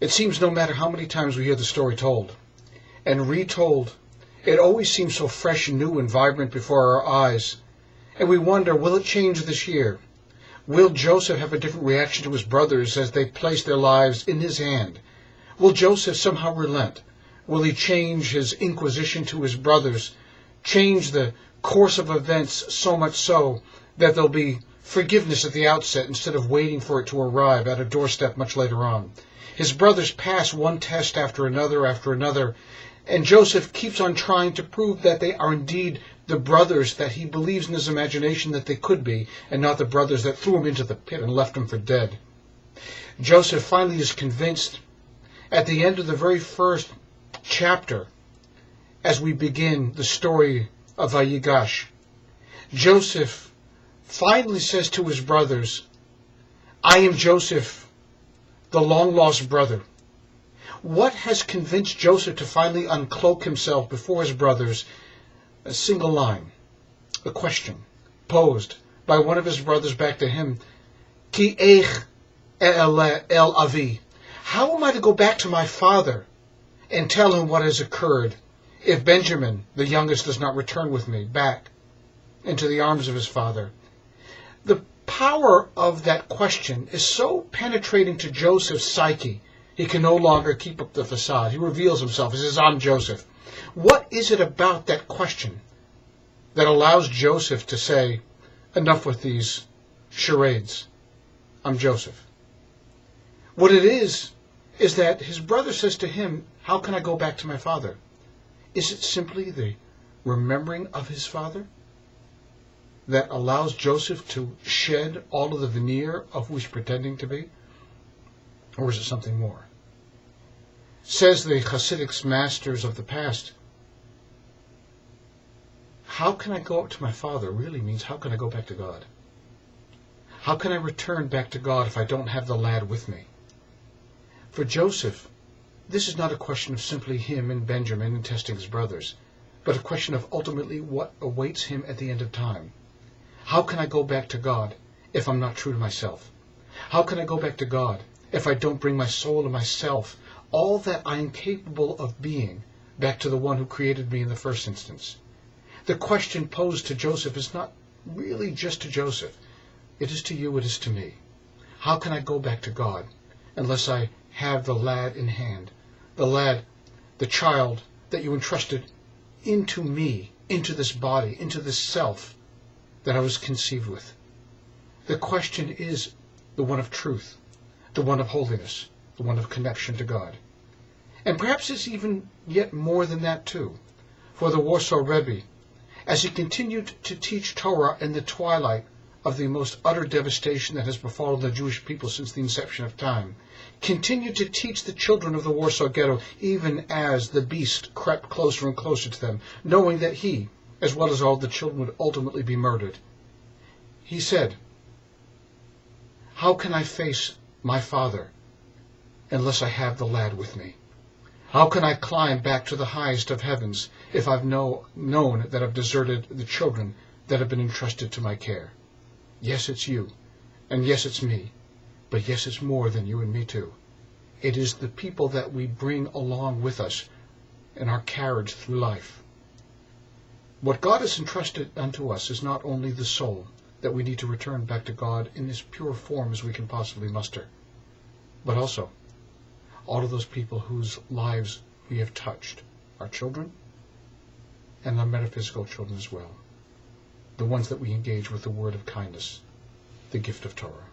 It seems no matter how many times we hear the story told and retold, it always seems so fresh and new and vibrant before our eyes. And we wonder, will it change this year? Will Joseph have a different reaction to his brothers as they place their lives in his hand? Will Joseph somehow relent? Will he change his inquisition to his brothers, change the course of events so much so that there'll be forgiveness at the outset instead of waiting for it to arrive at a doorstep much later on? His brothers pass one test after another, and Joseph keeps on trying to prove that they are indeed the brothers that he believes in his imagination that they could be, and not the brothers that threw him into the pit and left him for dead. Joseph finally is convinced at the end of the very first chapter, as we begin the story of Vayigash. Joseph finally says to his brothers, "I am Joseph, the long-lost brother." What has convinced Joseph to finally uncloak himself before his brothers? A single line, a question posed by one of his brothers back to him. Ki eich el avi. How am I to go back to my father and tell him what has occurred if Benjamin, the youngest, does not return with me back into the arms of his father? The power of that question is so penetrating to Joseph's psyche, he can no longer keep up the facade. He reveals himself. He says, "I'm Joseph." What is it about that question that allows Joseph to say, "Enough with these charades. I'm Joseph"? What it is that his brother says to him, "How can I go back to my father?" Is it simply the remembering of his father that allows Joseph to shed all of the veneer of who he's pretending to be? Or is it something more? Says the Hasidic masters of the past, how can I go up to my father really means how can I go back to God? How can I return back to God if I don't have the lad with me? For Joseph, this is not a question of simply him and Benjamin and testing his brothers, but a question of ultimately what awaits him at the end of time. How can I go back to God if I'm not true to myself? How can I go back to God if I don't bring my soul and myself, all that I am capable of being, back to the one who created me in the first instance? The question posed to Joseph is not really just to Joseph. It is to you, it is to me. How can I go back to God unless I have the lad in hand? The lad, the child that you entrusted into me, into this body, into this self that I was conceived with. The question is the one of truth, the one of holiness, the one of connection to God. And perhaps it's even yet more than that too. For the Warsaw Rebbe, as he continued to teach Torah in the twilight of the most utter devastation that has befallen the Jewish people since the inception of time, continued to teach the children of the Warsaw Ghetto even as the beast crept closer and closer to them, knowing that he, as well as all the children, would ultimately be murdered. He said, "How can I face my father unless I have the lad with me? How can I climb back to the highest of heavens if I've known that I've deserted the children that have been entrusted to my care? Yes, it's you, and yes, it's me, but yes, it's more than you and me too. It is the people that we bring along with us in our carriage through life. What God has entrusted unto us is not only the soul that we need to return back to God in as pure form as we can possibly muster, but also all of those people whose lives we have touched, our children and our metaphysical children as well, the ones that we engage with the word of kindness, the gift of Torah."